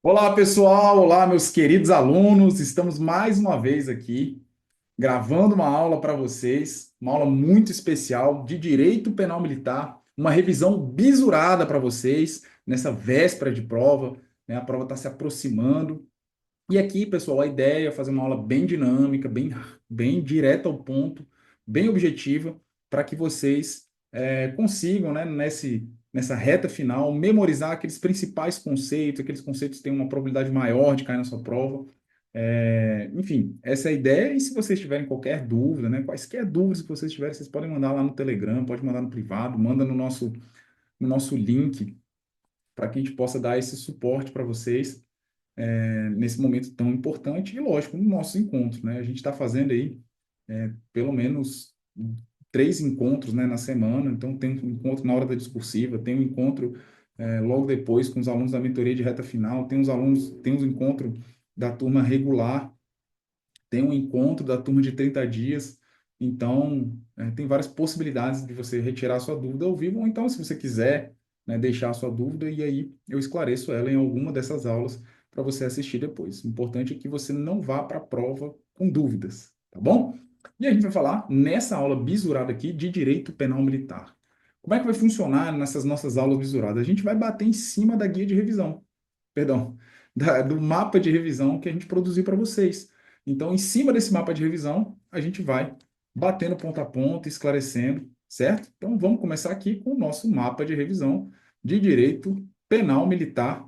Olá, pessoal! Olá, meus queridos alunos! Estamos mais uma vez aqui gravando uma aula para vocês, uma aula muito especial de Direito Penal Militar, uma revisão bisurada para vocês nessa véspera de prova, né? A prova está se aproximando. E aqui, pessoal, a ideia é fazer uma aula bem dinâmica, bem direta ao ponto, bem objetiva, para que vocês consigam, né, nessa reta final, memorizar aqueles principais conceitos, aqueles conceitos que têm uma probabilidade maior de cair na sua prova. Enfim, essa é a ideia. E se vocês tiverem qualquer dúvida, né, quaisquer dúvidas que vocês tiverem, vocês podem mandar lá no Telegram, pode mandar no privado, manda no nosso link, para que a gente possa dar esse suporte para vocês nesse momento tão importante e, lógico, no nosso encontro, né? A gente está fazendo aí pelo menos 3 encontros, né, na semana, então tem um encontro na hora da discursiva, tem um encontro logo depois com os alunos da mentoria de reta final, tem um encontro da turma regular, tem um encontro da turma de 30 dias, então tem várias possibilidades de você retirar a sua dúvida ao vivo, ou então, se você quiser, né, deixar a sua dúvida, e aí eu esclareço ela em alguma dessas aulas para você assistir depois. O importante é que você não vá para a prova com dúvidas, tá bom? E a gente vai falar nessa aula bisurada aqui de Direito Penal Militar. Como é que vai funcionar nessas nossas aulas bisuradas? A gente vai bater em cima da guia de revisão, perdão, do mapa de revisão que a gente produziu para vocês. Então, em cima desse mapa de revisão, a gente vai batendo ponto a ponto, esclarecendo, certo? Então, vamos começar aqui com o nosso mapa de revisão de direito penal militar,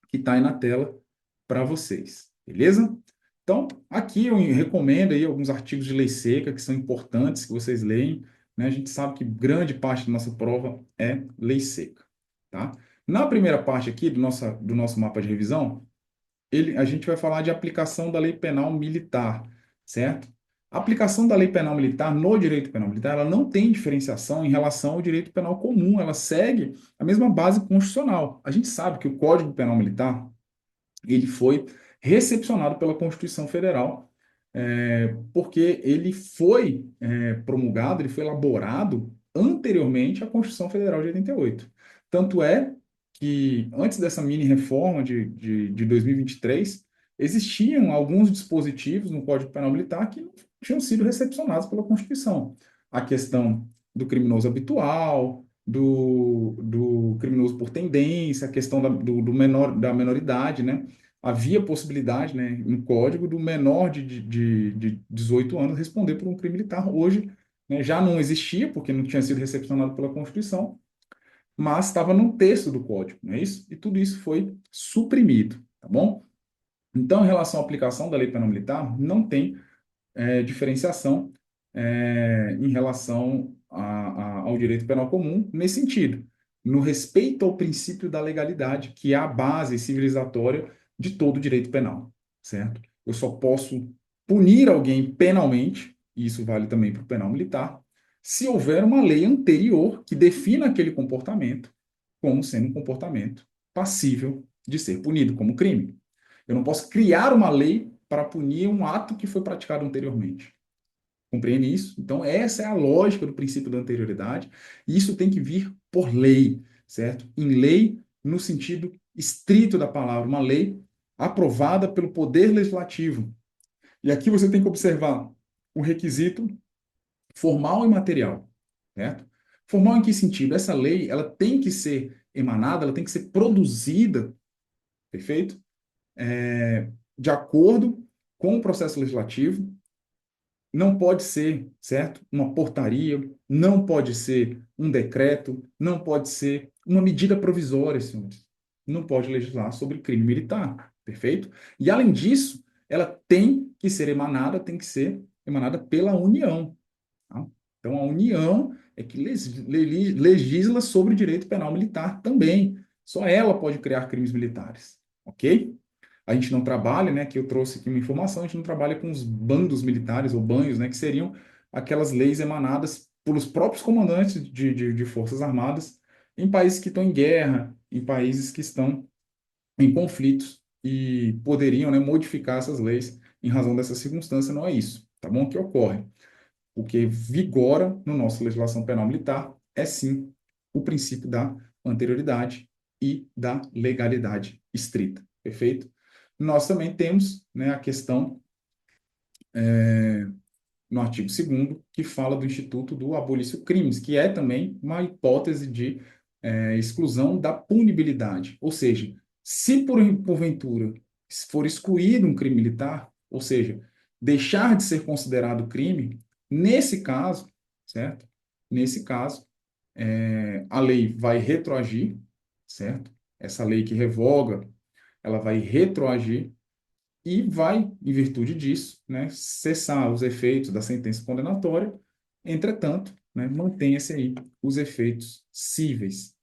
que está aí na tela para vocês, beleza? Então, aqui eu recomendo aí alguns artigos de lei seca que são importantes que vocês leem, né? A gente sabe que grande parte da nossa prova é lei seca, tá? Na primeira parte aqui do nosso mapa de revisão, a gente vai falar de aplicação da lei penal militar, certo? A aplicação da lei penal militar no direito penal militar, ela não tem diferenciação em relação ao direito penal comum, ela segue a mesma base constitucional. A gente sabe que o Código Penal Militar, ele foi recepcionado pela Constituição Federal, porque ele foi promulgado, ele foi elaborado anteriormente à Constituição Federal de 88. Tanto é que, antes dessa mini-reforma de 2023, existiam alguns dispositivos no Código Penal Militar que não tinham sido recepcionados pela Constituição. A questão do criminoso habitual, do criminoso por tendência, a questão da menoridade, né? Havia possibilidade, né, no código, do menor de 18 anos responder por um crime militar. Hoje, né, já não existia, porque não tinha sido recepcionado pela Constituição, mas estava no texto do código, não é isso? E tudo isso foi suprimido, tá bom? Então, em relação à aplicação da lei penal militar, não tem diferenciação em relação ao direito penal comum nesse sentido, no respeito ao princípio da legalidade, que é a base civilizatória de todo o direito penal, certo? Eu só posso punir alguém penalmente, e isso vale também para o penal militar, se houver uma lei anterior que defina aquele comportamento como sendo um comportamento passível de ser punido como crime. Eu não posso criar uma lei para punir um ato que foi praticado anteriormente. Compreende isso? Então, essa é a lógica do princípio da anterioridade, e isso tem que vir por lei, certo? Em lei, no sentido estrito da palavra, uma lei aprovada pelo Poder Legislativo. E aqui você tem que observar o requisito formal e material, certo? Formal em que sentido? Essa lei, ela tem que ser emanada, ela tem que ser produzida, perfeito? De acordo com o processo legislativo, não pode ser, certo? Uma portaria, não pode ser um decreto, não pode ser uma medida provisória, senhores. Não pode legislar sobre crime militar, perfeito? E, além disso, ela tem que ser emanada pela União, tá? Então, a União é que legisla sobre o direito penal militar também. Só ela pode criar crimes militares, ok? A gente não trabalha, né, que eu trouxe aqui uma informação, a gente não trabalha com os bandos militares ou banhos, né, que seriam aquelas leis emanadas pelos próprios comandantes de forças armadas em países que estão em guerra, em países que estão em conflitos e poderiam, né, modificar essas leis em razão dessa circunstância. Não é isso, tá bom? O que ocorre? O que vigora no nossa legislação penal militar é sim o princípio da anterioridade e da legalidade estrita. perfeito? Nós também temos, né, a questão no artigo 2º, que fala do Instituto do Abolício Crimes, que é também uma hipótese de exclusão da punibilidade. Ou seja, se porventura for excluído um crime militar, ou seja, deixar de ser considerado crime, nesse caso, certo? Nesse caso, a lei vai retroagir, certo? Essa lei que revoga, ela vai retroagir e vai, em virtude disso, né, cessar os efeitos da sentença condenatória. Entretanto, né, mantenha-se aí os efeitos cíveis.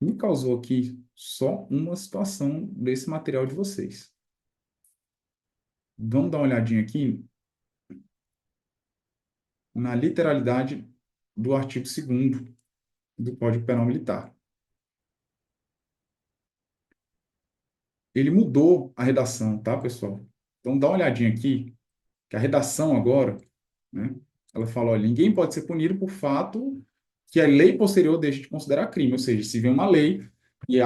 Me causou aqui só uma situação desse material de vocês. Vamos dar uma olhadinha aqui na literalidade do artigo 2º do Código Penal Militar. Ele mudou a redação, tá, pessoal? Então, dá uma olhadinha aqui, que a redação agora, né, ela fala, olha, ninguém pode ser punido por fato que a lei posterior deixe de considerar crime, ou seja, se vem uma lei e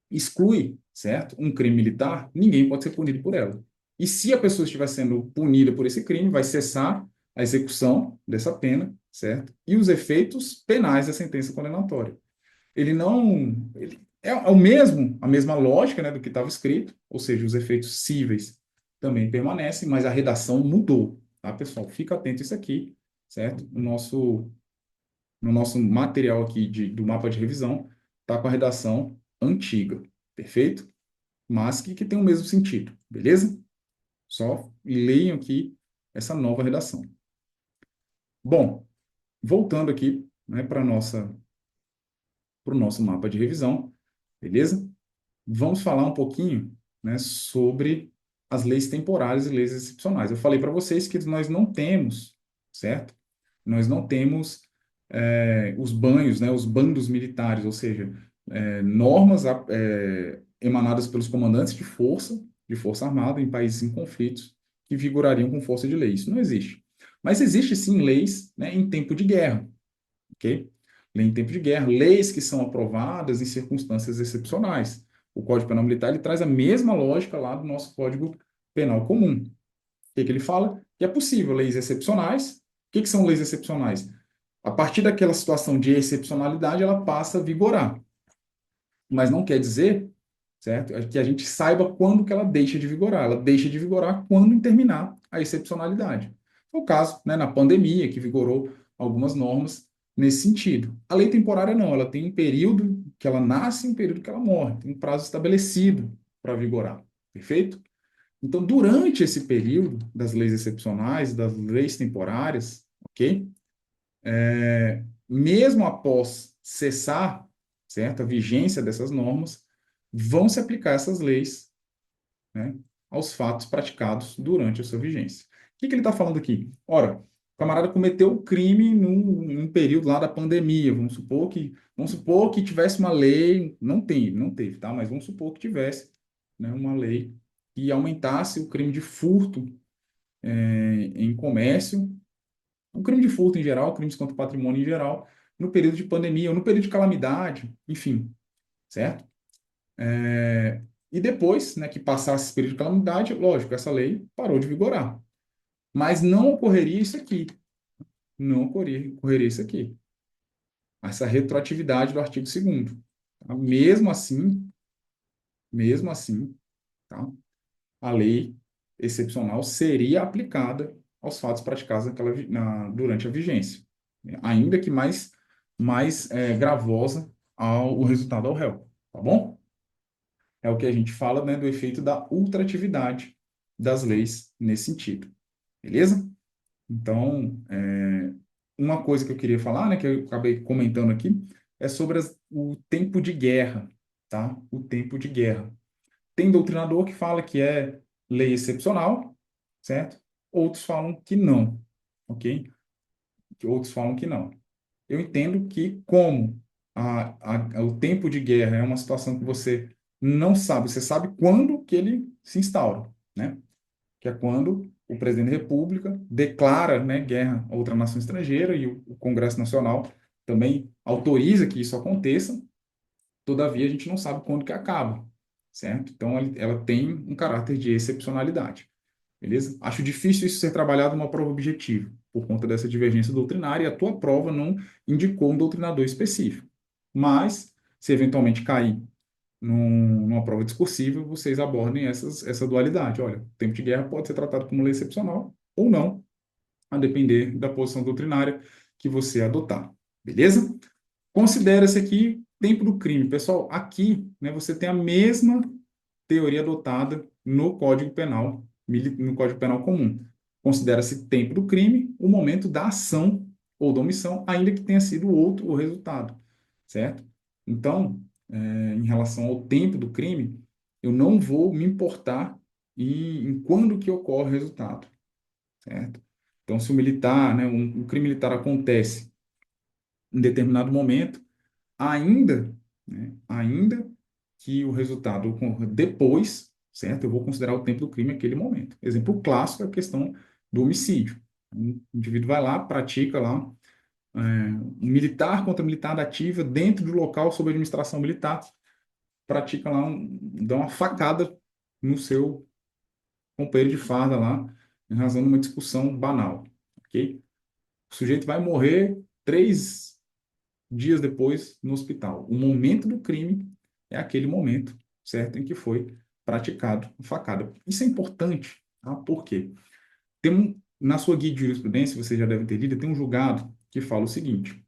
exclui, certo, um crime militar, ninguém pode ser punido por ela. E se a pessoa estiver sendo punida por esse crime, vai cessar a execução dessa pena, certo? E os efeitos penais da sentença condenatória. Ele não, ele é o mesmo, a mesma lógica, né, do que estava escrito, ou seja, os efeitos cíveis também permanecem, mas a redação mudou, tá, pessoal? Fica atento a isso aqui, certo? No nosso material aqui do mapa de revisão, está com a redação antiga, perfeito? Mas que tem o mesmo sentido, beleza? Só leiam aqui essa nova redação. Bom, voltando aqui, né, para o nosso mapa de revisão, beleza? Vamos falar um pouquinho, né, sobre as leis temporárias e leis excepcionais. Eu falei para vocês que nós não temos, certo? Nós não temos os banhos, né, os bandos militares, ou seja, normas emanadas pelos comandantes de força armada em países em conflitos, que vigorariam com força de lei. Isso não existe. Mas existe sim leis, né, em tempo de guerra, ok? Lei em tempo de guerra, leis que são aprovadas em circunstâncias excepcionais. O Código Penal Militar ele traz a mesma lógica lá do nosso Código Penal Comum. O que ele fala? Que é possível leis excepcionais. O que são leis excepcionais? A partir daquela situação de excepcionalidade, ela passa a vigorar. Mas não quer dizer, certo, que a gente saiba quando que ela deixa de vigorar. Ela deixa de vigorar quando terminar a excepcionalidade. Foi o caso, né, na pandemia, que vigorou algumas normas nesse sentido. A lei temporária não, ela tem um período que ela nasce e um período que ela morre, tem um prazo estabelecido para vigorar, perfeito? Então, durante esse período das leis excepcionais, das leis temporárias, ok? Mesmo após cessar, certo, a vigência dessas normas, vão se aplicar essas leis, né, aos fatos praticados durante a sua vigência. O que ele está falando aqui? Ora, o camarada cometeu o crime num período lá da pandemia. Vamos supor que tivesse uma lei, não teve, tá? Mas vamos supor que tivesse, né, uma lei que aumentasse o crime de furto em comércio, o crime de furto em geral, crimes contra o patrimônio em geral, no período de pandemia ou no período de calamidade, enfim, certo? E depois, né, que passasse esse período de calamidade, lógico, essa lei parou de vigorar. Mas não ocorreria isso aqui. Não ocorreria isso aqui. Essa retroatividade do artigo 2º. Tá? Mesmo assim, tá? A lei excepcional seria aplicada aos fatos praticados durante a vigência, né? Ainda que mais gravosa o resultado ao réu, tá bom? É o que a gente fala, né, do efeito da ultratividade das leis nesse sentido, beleza? Então, uma coisa que eu queria falar, né, que eu acabei comentando aqui, é sobre o tempo de guerra, tá? O tempo de guerra. Tem doutrinador que fala que é lei excepcional, certo? Outros falam que não, ok? Outros falam que não. Eu entendo que, como o tempo de guerra é uma situação que você não sabe, você sabe quando que ele se instaura, né? Que é quando o presidente da República declara, né, guerra a outra nação estrangeira e o Congresso Nacional também autoriza que isso aconteça. Todavia, a gente não sabe quando que acaba, certo? Então, ela tem um caráter de excepcionalidade, beleza? Acho difícil isso ser trabalhado numa prova objetiva, por conta dessa divergência doutrinária, e a tua prova não indicou um doutrinador específico. Mas, se eventualmente cair numa prova discursiva, vocês abordem essa dualidade. Olha, o tempo de guerra pode ser tratado como lei excepcional ou não, a depender da posição doutrinária que você adotar. Beleza? Considera-se aqui tempo do crime. Pessoal, aqui, né, você tem a mesma teoria adotada no Código Penal, no Código Penal comum. Considera-se tempo do crime o momento da ação ou da omissão, ainda que tenha sido outro o resultado, certo? Então, em relação ao tempo do crime, eu não vou me importar em quando que ocorre o resultado, certo? Então, se o militar, né, um crime militar acontece em determinado momento, ainda, né, ainda que o resultado ocorra depois, certo? Eu vou considerar o tempo do crime aquele momento. Exemplo clássico é a questão do homicídio. Um indivíduo vai lá, pratica lá um militar contra militar da ativa dentro do local sob administração militar, pratica lá, dá uma facada no seu companheiro de farda lá, em razão de uma discussão banal, ok? O sujeito vai morrer 3 dias depois no hospital. O momento do crime é aquele momento, certo, em que foi praticado a facada. Isso é importante, tá? Por quê? Na sua guia de jurisprudência, você já deve ter lido, tem um julgado que fala o seguinte: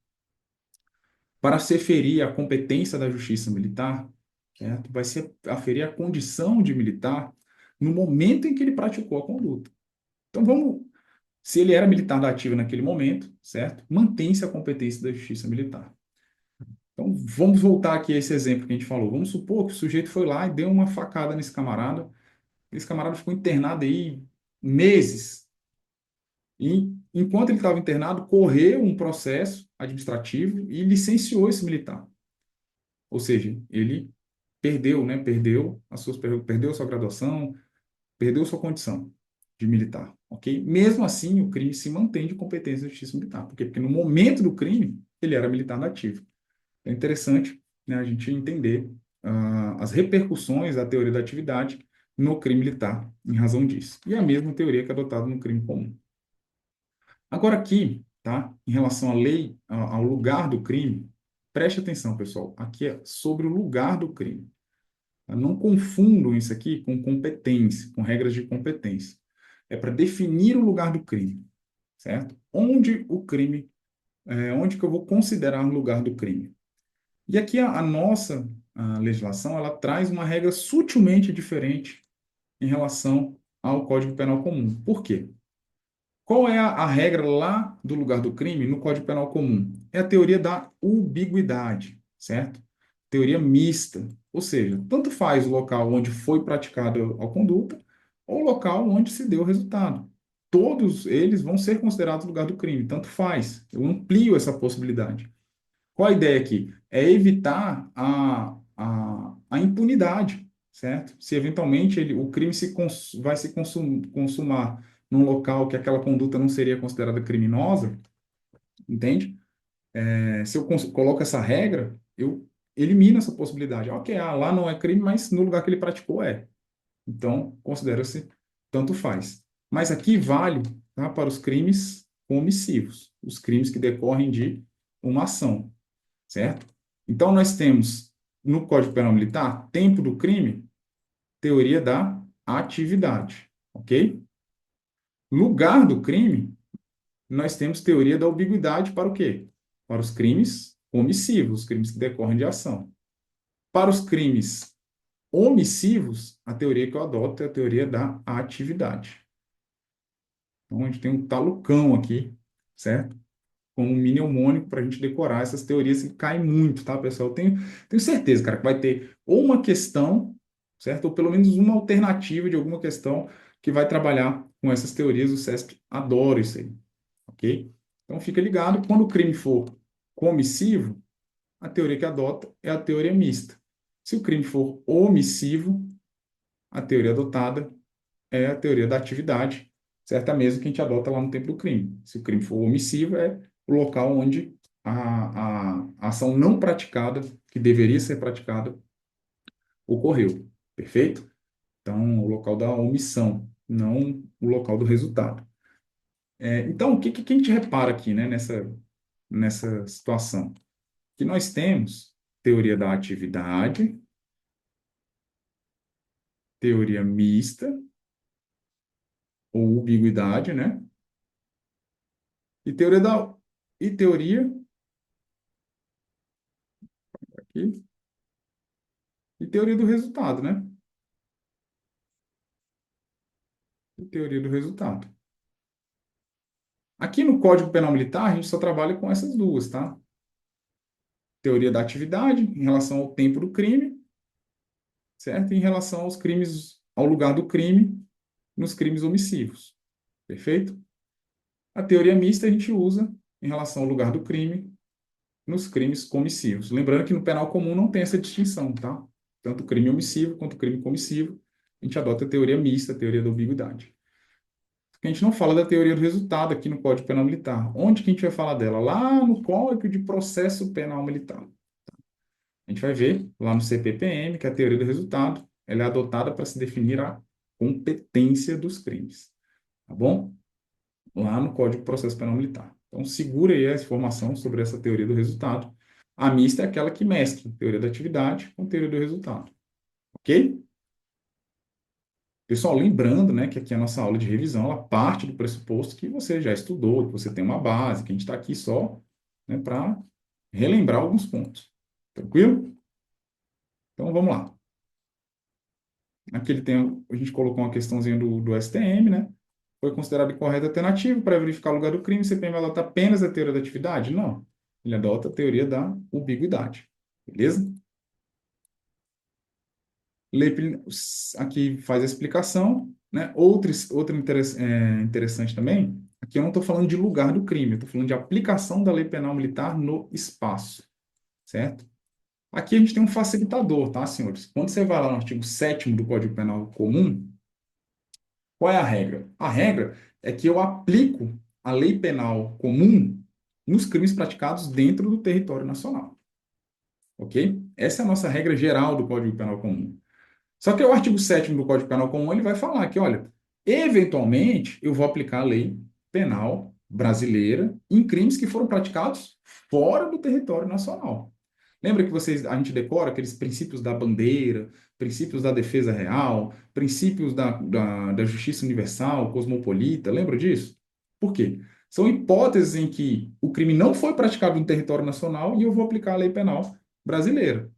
para se aferir a competência da justiça militar, certo, vai se aferir a condição de militar no momento em que ele praticou a conduta. Então, se ele era militar da ativa naquele momento, certo? Mantém-se a competência da justiça militar. Então, vamos voltar aqui a esse exemplo que a gente falou. Vamos supor que o sujeito foi lá e deu uma facada nesse camarada. Esse camarada ficou internado aí meses. E, enquanto ele estava internado, correu um processo administrativo e licenciou esse militar. Ou seja, ele perdeu, né? Perdeu a sua graduação, perdeu sua condição de militar, ok? Mesmo assim, o crime se mantém de competência da justiça militar. Por quê? Porque no momento do crime, ele era militar nativo. É interessante, né, a gente entender as repercussões da teoria da atividade no crime militar, em razão disso. E é a mesma teoria que é adotada no crime comum. Agora aqui, tá, em relação à lei, ao lugar do crime, preste atenção, pessoal. Aqui é sobre o lugar do crime. Tá? Não confundam isso aqui com competência, com regras de competência. É para definir o lugar do crime, certo? Onde que eu vou considerar o lugar do crime? E aqui a nossa legislação, ela traz uma regra sutilmente diferente em relação ao Código Penal comum. Por quê? Qual é a regra lá do lugar do crime no Código Penal comum? É a teoria da ubiguidade, certo? Teoria mista, ou seja, tanto faz o local onde foi praticada a conduta ou o local onde se deu o resultado. Todos eles vão ser considerados lugar do crime, tanto faz. Eu amplio essa possibilidade. Qual a ideia aqui? É evitar a impunidade, certo? Se eventualmente o crime vai se consumar num local que aquela conduta não seria considerada criminosa, entende? Se eu coloco essa regra, eu elimino essa possibilidade. Ok, lá não é crime, mas no lugar que ele praticou é. Então, considera-se tanto faz. Mas aqui vale, tá, para os crimes omissivos, os crimes que decorrem de uma ação, certo? Então, nós temos no Código Penal Militar, tempo do crime, teoria da atividade, ok? Lugar do crime, nós temos teoria da ambiguidade para o quê? Para os crimes omissivos, os crimes que decorrem de ação. Para os crimes omissivos, a teoria que eu adoto é a teoria da atividade. Então, a gente tem um talucão aqui, certo? Como um mnemônico para a gente decorar essas teorias que caem muito, tá, pessoal? Tenho certeza, cara, que vai ter ou uma questão, certo? Ou pelo menos uma alternativa de alguma questão que vai trabalhar com essas teorias. O CESP adora isso aí, ok? Então, fica ligado, quando o crime for comissivo, a teoria que adota é a teoria mista. Se o crime for omissivo, a teoria adotada é a teoria da atividade, certo? É a mesma que a gente adota lá no tempo do crime. Se o crime for omissivo, é o local onde a ação não praticada, que deveria ser praticada, ocorreu. Perfeito? Então, o local da omissão, não o local do resultado. Então, o que a gente repara aqui, né, nessa situação? Que nós temos teoria da atividade, teoria mista, ou ambiguidade, né? E teoria da e teoria aqui, e teoria do resultado, né? E teoria do resultado. Aqui no Código Penal Militar, a gente só trabalha com essas duas, tá? Teoria da atividade em relação ao tempo do crime, certo? E em relação aos crimes, ao lugar do crime nos crimes omissivos. Perfeito? A teoria mista a gente usa em relação ao lugar do crime nos crimes comissivos. Lembrando que no penal comum não tem essa distinção, tá? Tanto o crime omissivo quanto o crime comissivo, a gente adota a teoria mista, a teoria da ambiguidade. A gente não fala da teoria do resultado aqui no Código Penal Militar. Onde que a gente vai falar dela? Lá no Código de Processo Penal Militar. A gente vai ver lá no CPPM que a teoria do resultado ela é adotada para se definir a competência dos crimes. Tá bom? Lá no Código de Processo Penal Militar. Então, segura aí a informação sobre essa teoria do resultado. A mista é aquela que mescla teoria da atividade com teoria do resultado. Ok? Pessoal, lembrando, né, que aqui a nossa aula de revisão, ela parte do pressuposto que você já estudou, que você tem uma base, que a gente está aqui só, né, para relembrar alguns pontos. Tranquilo? Então, vamos lá. Aqui a gente colocou uma questãozinha do STM, né? Foi considerado incorreta alternativa para verificar o lugar do crime, o CPM vai adotar apenas a teoria da atividade? Não. Ele adota a teoria da ambiguidade. Beleza? Lei, aqui faz a explicação, né? Outra interessante também, aqui eu não estou falando de lugar do crime, eu estou falando de aplicação da lei penal militar no espaço, certo? Aqui a gente tem um facilitador, tá, senhores? Quando você vai lá no artigo 7º do Código Penal Comum, qual é a regra? A regra é que eu aplico a lei penal comum nos crimes praticados dentro do território nacional, ok? Essa é a nossa regra geral do Código Penal Comum. Só que o artigo 7º do Código Penal Comum ele vai falar que, olha, eventualmente eu vou aplicar a lei penal brasileira em crimes que foram praticados fora do território nacional. Lembra que a gente decora aqueles princípios da bandeira, princípios da defesa real, princípios da justiça universal, cosmopolita, lembra disso? Por quê? São hipóteses em que o crime não foi praticado no território nacional e eu vou aplicar a lei penal brasileira.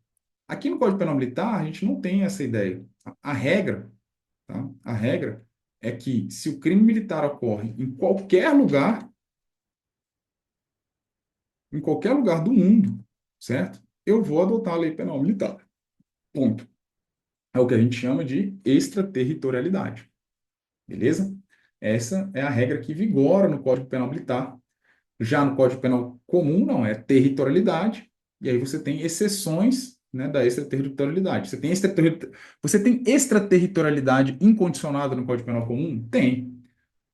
Aqui no Código Penal Militar, a gente não tem essa ideia. A regra, tá? A regra é que se o crime militar ocorre em qualquer lugar do mundo, certo? Eu vou adotar a lei penal militar. Ponto. É o que a gente chama de extraterritorialidade. Beleza? Essa é a regra que vigora no Código Penal Militar. Já no Código Penal Comum, não, é territorialidade, e aí você tem exceções, né, da extraterritorialidade. Você tem extraterritorialidade incondicionada no Código Penal Comum? Tem.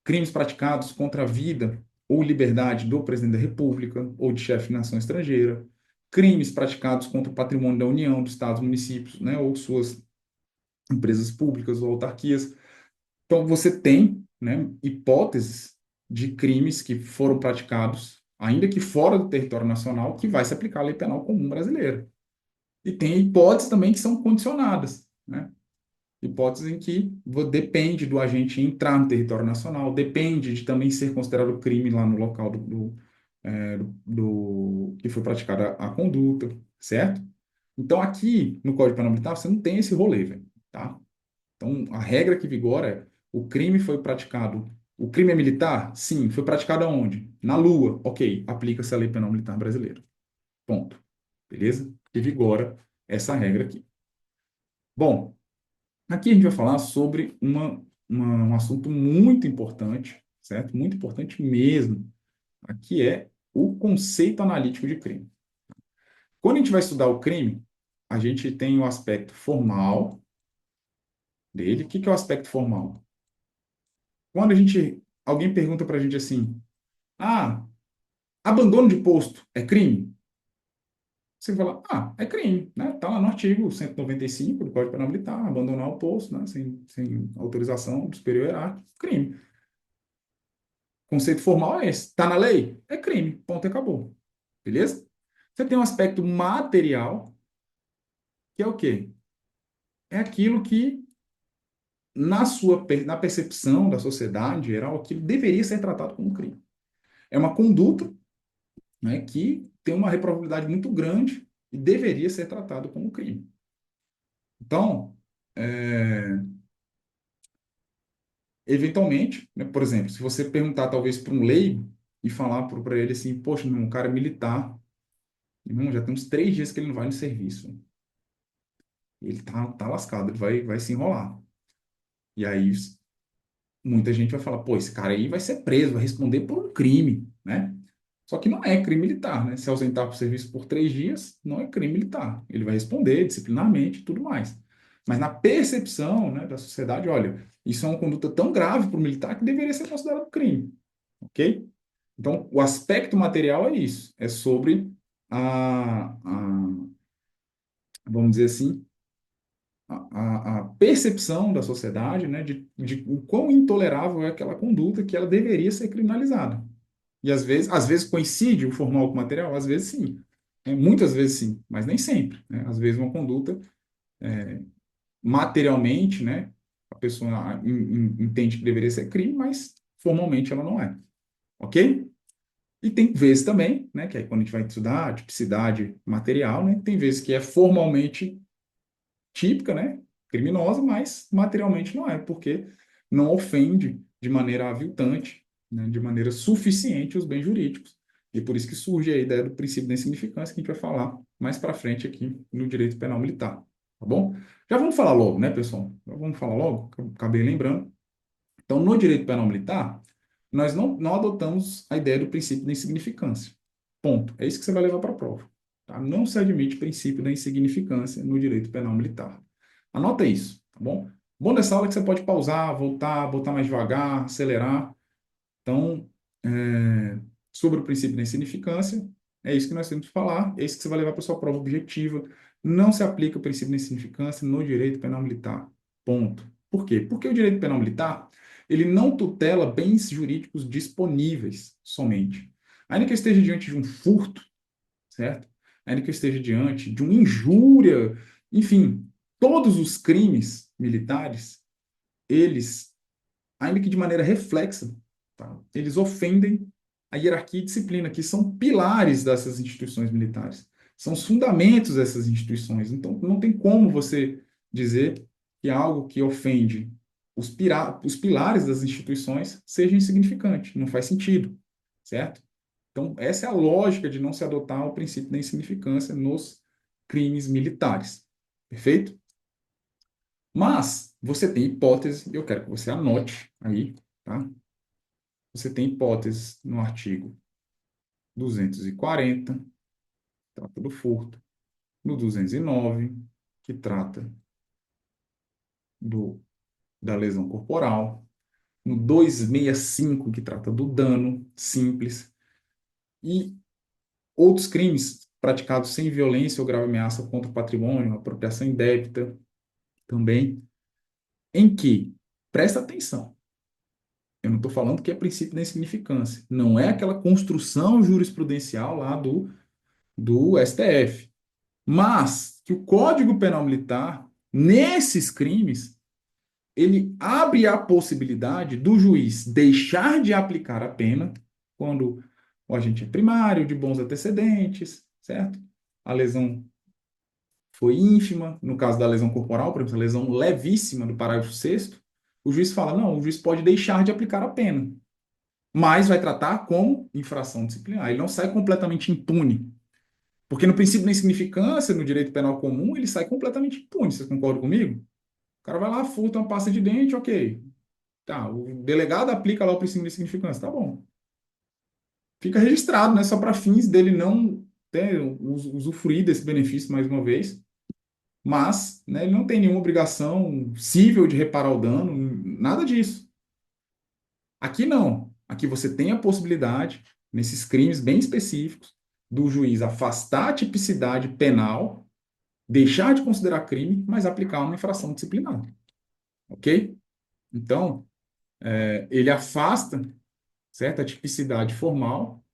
Crimes praticados contra a vida ou liberdade do presidente da República ou de chefe de nação estrangeira. Crimes praticados contra o patrimônio da União, dos estados, municípios, né, ou suas empresas públicas ou autarquias. Então, você tem, né, hipóteses de crimes que foram praticados, ainda que fora do território nacional, que vai se aplicar a lei penal comum brasileira. E tem hipóteses também que são condicionadas, né? Hipóteses em que depende do agente entrar no território nacional, depende de também ser considerado crime lá no local que foi praticada a conduta, certo? Então, aqui no Código Penal Militar, você não tem esse rolê, velho, tá? Então, a regra que vigora é: o crime foi praticado. O crime é militar? Sim. Foi praticado aonde? Na Lua. Ok. Aplica-se a lei penal militar brasileira. Ponto. Beleza? Que vigora essa regra aqui. Bom, aqui a gente vai falar sobre um assunto muito importante, certo? Muito importante mesmo. Aqui é o conceito analítico de crime. Quando a gente vai estudar o crime, a gente tem o aspecto formal dele. O que é o aspecto formal? Quando alguém pergunta para a gente assim, ah, abandono de posto é crime? você fala, ah, é crime, né? Está lá no artigo 195 do Código Penal Militar, abandonar o posto, né? Sem autorização do superior hierárquico, crime. Conceito formal é esse. Está na lei? É crime. Ponto e acabou. Beleza? Você tem um aspecto material, que é o quê? É aquilo que, na percepção da sociedade geral, aquilo deveria ser tratado como crime. É uma conduta, né, que tem uma reprovabilidade muito grande e deveria ser tratado como crime. Então, eventualmente, né, por exemplo, se você perguntar talvez para um leigo e falar para ele assim, poxa, meu, um cara é militar, irmão, já tem uns 3 dias que ele não vai no serviço. Ele tá lascado, ele vai se enrolar. E aí muita gente vai falar, pô, esse cara aí vai ser preso, vai responder por um crime, né? Só que não é crime militar, né? Se ausentar para o serviço por 3 dias, não é crime militar. Ele vai responder disciplinarmente e tudo mais. Mas na percepção, né, da sociedade, olha, isso é uma conduta tão grave para o militar que deveria ser considerado crime, ok? Então, o aspecto material é isso, é sobre vamos dizer assim, a percepção da sociedade, né, de o quão intolerável é aquela conduta que ela deveria ser criminalizada. E às vezes coincide o formal com o material, às vezes sim. Muitas vezes sim, mas nem sempre. Né? Às vezes uma conduta, materialmente, né, a pessoa entende que deveria ser crime, mas formalmente ela não é. Ok? E tem vezes também, né, que aí quando a gente vai estudar a tipicidade material, né, tem vezes que é formalmente típica, né, criminosa, mas materialmente não é, porque não ofende de maneira aviltante, né, de maneira suficiente os bens jurídicos. E por isso que surge a ideia do princípio da insignificância, que a gente vai falar mais para frente aqui no direito penal militar, tá bom? Já vamos falar logo, né, pessoal? Já vamos falar logo, que eu acabei lembrando. Então, no direito penal militar, nós não adotamos a ideia do princípio da insignificância. Ponto. É isso que você vai levar para a prova. Tá? Não se admite princípio da insignificância no direito penal militar. Anota isso, tá bom? Bom dessa aula é que você pode pausar, voltar, botar mais devagar, acelerar. Então, sobre o princípio da insignificância, é isso que nós temos que falar, é isso que você vai levar para a sua prova objetiva. Não se aplica o princípio da insignificância no direito penal militar. Ponto. Por quê? Porque o direito penal militar, ele não tutela bens jurídicos disponíveis somente. Ainda que eu esteja diante de um furto, certo? Ainda que eu esteja diante de uma injúria, enfim, todos os crimes militares, eles, ainda que de maneira reflexa, tá? Eles ofendem a hierarquia e disciplina, que são pilares dessas instituições militares. São os fundamentos dessas instituições. Então, não tem como você dizer que algo que ofende os pilares das instituições seja insignificante. Não faz sentido, certo? Então, essa é a lógica de não se adotar o princípio da insignificância nos crimes militares. Perfeito? Mas você tem hipótese, eu quero que você anote aí, tá? Você tem hipótese no artigo 240, que trata do furto, no 209, que trata da lesão corporal, no 265, que trata do dano simples, e outros crimes praticados sem violência ou grave ameaça contra o patrimônio, apropriação indébita também, em que, presta atenção, eu não estou falando que é princípio da insignificância, não é aquela construção jurisprudencial lá do STF, mas que o Código Penal Militar, nesses crimes, ele abre a possibilidade do juiz deixar de aplicar a pena quando o agente é primário, de bons antecedentes, certo? A lesão foi ínfima, no caso da lesão corporal, por exemplo, a lesão levíssima do parágrafo 6º, o juiz fala, não, o juiz pode deixar de aplicar a pena, mas vai tratar como infração disciplinar. Ele não sai completamente impune. Porque no princípio da insignificância, no direito penal comum, ele sai completamente impune. Vocês concordam comigo? O cara vai lá, furta uma pasta de dente, ok. Tá, o delegado aplica lá o princípio da insignificância, tá bom. Fica registrado, né? Só para fins dele não ter, usufruir desse benefício mais uma vez. Mas, né, ele não tem nenhuma obrigação cível de reparar o dano, nada disso. Aqui não. Aqui você tem a possibilidade, nesses crimes bem específicos, do juiz afastar a tipicidade penal, deixar de considerar crime, mas aplicar uma infração disciplinar, ok? Então, ele afasta, certo, a tipicidade formal,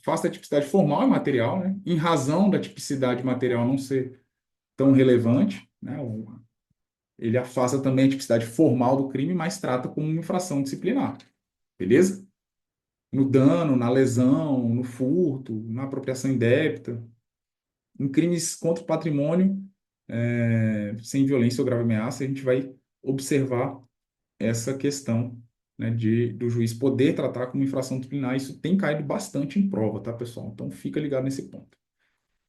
afasta a tipicidade formal e material, né? Em razão da tipicidade material não ser tão relevante, né? Ele afasta também a tipicidade formal do crime, mas trata como uma infração disciplinar, beleza? No dano, na lesão, no furto, na apropriação indébita, em crimes contra o patrimônio, sem violência ou grave ameaça, a gente vai observar essa questão, né, do juiz poder tratar como infração disciplinar. Isso tem caído bastante em prova, tá, pessoal? Então, fica ligado nesse ponto.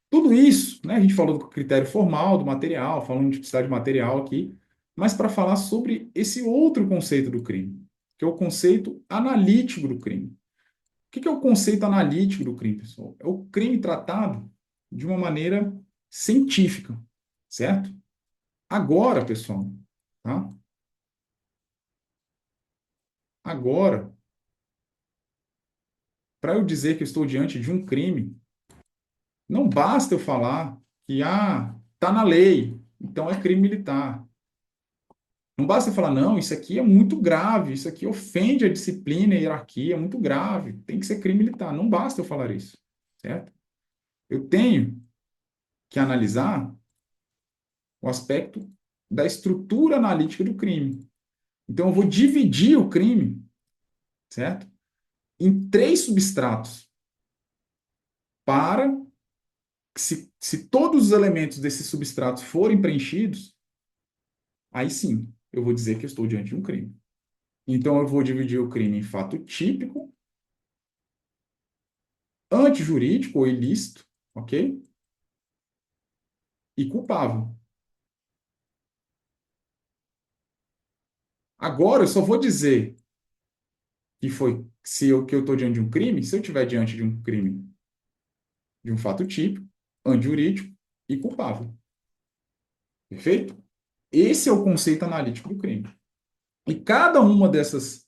Tudo isso, né, a gente falou do critério formal, do material, falando de tipicidade material aqui, mas para falar sobre esse outro conceito do crime, que é o conceito analítico do crime. O que é o conceito analítico do crime, pessoal? É o crime tratado de uma maneira científica, certo? Agora, pessoal, tá? Agora, para eu dizer que eu estou diante de um crime, não basta eu falar que tá na lei, então é crime militar. Não basta eu falar, não, isso aqui é muito grave, isso aqui ofende a disciplina e a hierarquia, é muito grave, tem que ser crime militar. Não basta eu falar isso, certo? Eu tenho que analisar o aspecto da estrutura analítica do crime. Então, eu vou dividir o crime, certo? Em três substratos, para que, se todos os elementos desses substratos forem preenchidos, aí sim, eu vou dizer que eu estou diante de um crime. Então, eu vou dividir o crime em fato típico, antijurídico ou ilícito, ok? E culpável. Agora, eu só vou dizer que foi se eu que eu estou diante de um crime, se eu estiver diante de um crime, de um fato típico, antijurídico e culpável. Perfeito? Esse é o conceito analítico do crime. E cada uma desses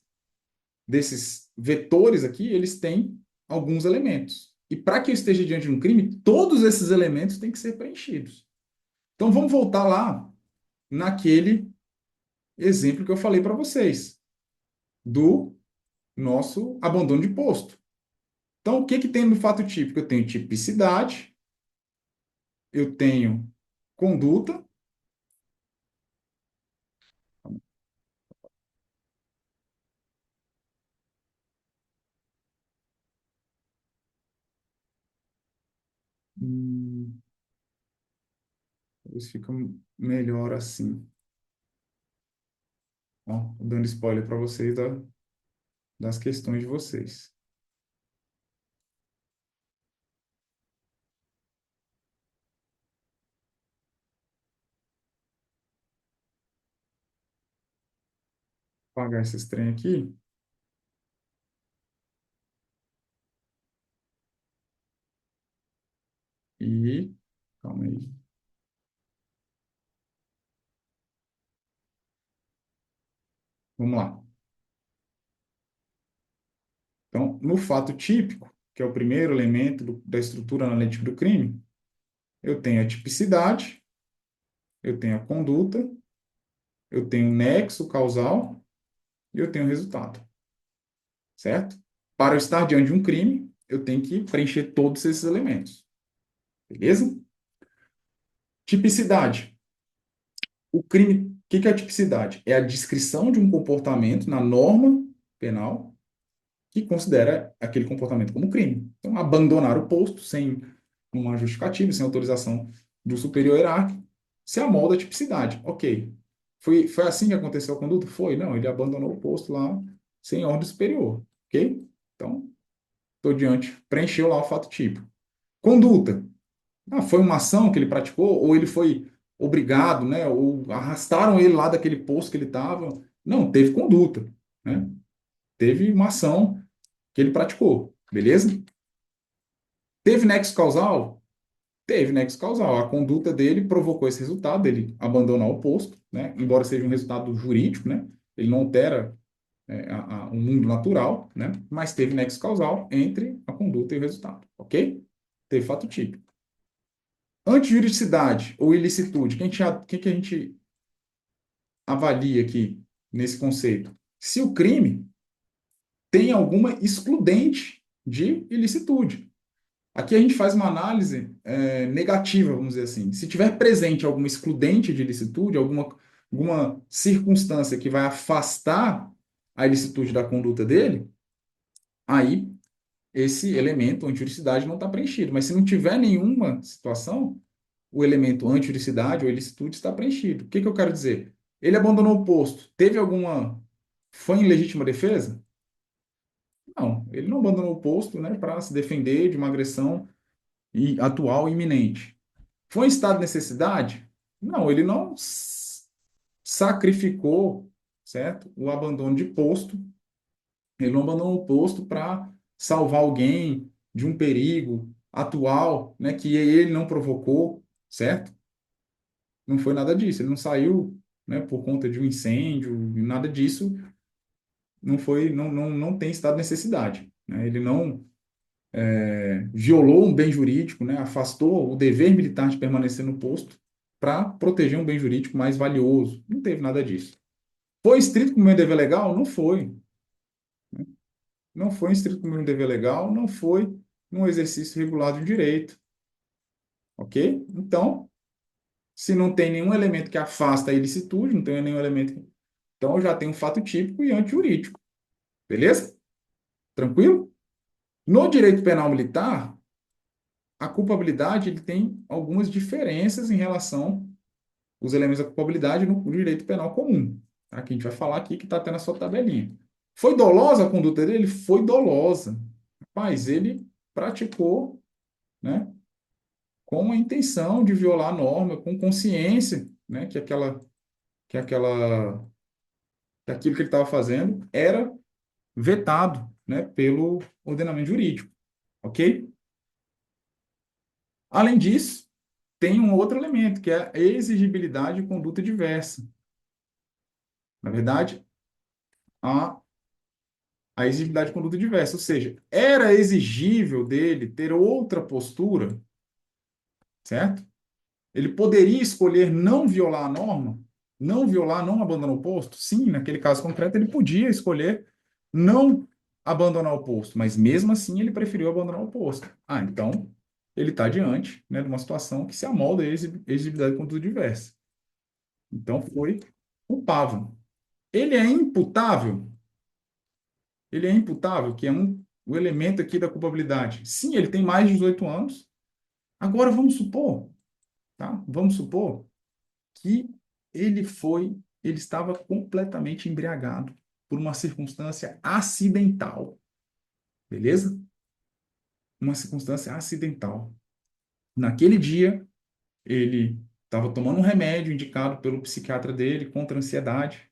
vetores aqui, eles têm alguns elementos. E para que eu esteja diante de um crime, todos esses elementos têm que ser preenchidos. Então vamos voltar lá naquele exemplo que eu falei para vocês, do nosso abandono de posto. Então, o que que tem no fato típico? Eu tenho tipicidade, eu tenho conduta, hum, talvez fica melhor assim. Ó, dando spoiler para vocês das questões de vocês. Vou apagar esses trem aqui e... Calma aí. Vamos lá. Então, no fato típico, que é o primeiro elemento da estrutura analítica do crime, eu tenho a tipicidade, eu tenho a conduta, eu tenho o nexo causal e eu tenho o resultado, certo? Para eu estar diante de um crime, eu tenho que preencher todos esses elementos, beleza? Tipicidade. O crime, o que é a tipicidade? É a descrição de um comportamento na norma penal que considera aquele comportamento como crime. Então, abandonar o posto sem uma justificativa, sem autorização do superior hierárquico, se amolda a tipicidade. Ok. Foi assim que aconteceu a conduta? Foi. Não, ele abandonou o posto lá sem ordem superior. Ok? Então, estou diante. Preencheu lá o fato típico. Conduta. Foi uma ação que ele praticou, ou ele foi obrigado, né? Ou arrastaram ele lá daquele posto que ele estava. Não, teve conduta, né? Teve uma ação que ele praticou, beleza? Teve nexo causal? Teve nexo causal. A conduta dele provocou esse resultado, ele abandonar o posto, né? Embora seja um resultado jurídico, né? Ele não altera o mundo natural, né? Mas teve nexo causal entre a conduta e o resultado, ok? Teve fato típico. Antijuridicidade ou ilicitude, que a gente avalia aqui nesse conceito? Se o crime tem alguma excludente de ilicitude. Aqui a gente faz uma análise negativa, vamos dizer assim. Se tiver presente alguma excludente de ilicitude, alguma circunstância que vai afastar a ilicitude da conduta dele, aí esse elemento antijuridicidade não está preenchido. Mas se não tiver nenhuma situação, o elemento antijuridicidade ou ilicitude está preenchido. O que eu quero dizer? Ele abandonou o posto. Teve alguma... Foi em legítima defesa? Não, ele não abandonou o posto, né, para se defender de uma agressão atual e iminente. Foi em estado de necessidade? Não, ele não sacrificou, certo? O abandono de posto. Ele não abandonou o posto para salvar alguém de um perigo atual, né, que ele não provocou, certo? Não foi nada disso. Ele não saiu, né, por conta de um incêndio, nada disso. Não foi, não tem estado de necessidade, né? Ele não violou um bem jurídico, né, afastou o dever militar de permanecer no posto para proteger um bem jurídico mais valioso. Não teve nada disso. Foi estrito como meu dever legal? Não foi. Não foi estrito como meu dever legal, não foi num exercício regular de direito. Ok? Então, se não tem nenhum elemento que afasta a ilicitude, não tem nenhum elemento. Então, eu já tenho um fato típico e antijurídico. Beleza? Tranquilo? No direito penal militar, a culpabilidade ele tem algumas diferenças em relação os elementos da culpabilidade no direito penal comum, tá? Que a gente vai falar aqui que está até na sua tabelinha. Foi dolosa a conduta dele? Foi dolosa. Rapaz, ele praticou, né, com a intenção de violar a norma, com consciência, né, que aquela, que aquilo que ele estava fazendo era vetado, né, pelo ordenamento jurídico, ok? Além disso, tem um outro elemento, que é a exigibilidade de conduta diversa. Na verdade, a exigibilidade de conduta diversa, ou seja, era exigível dele ter outra postura, certo? Ele poderia escolher não violar a norma, não violar, não abandonar o posto? Sim, naquele caso concreto, ele podia escolher não abandonar o posto, mas mesmo assim ele preferiu abandonar o posto. Ah, então ele está diante, né, de uma situação que se amolda à exigibilidade de conduta diversa. Então foi culpável. Ele é imputável? Ele é imputável, que é o elemento aqui da culpabilidade. Sim, ele tem mais de 18 anos. Agora vamos supor, tá? Vamos supor que ele estava completamente embriagado por uma circunstância acidental, beleza? Uma circunstância acidental. Naquele dia, ele estava tomando um remédio indicado pelo psiquiatra dele contra a ansiedade,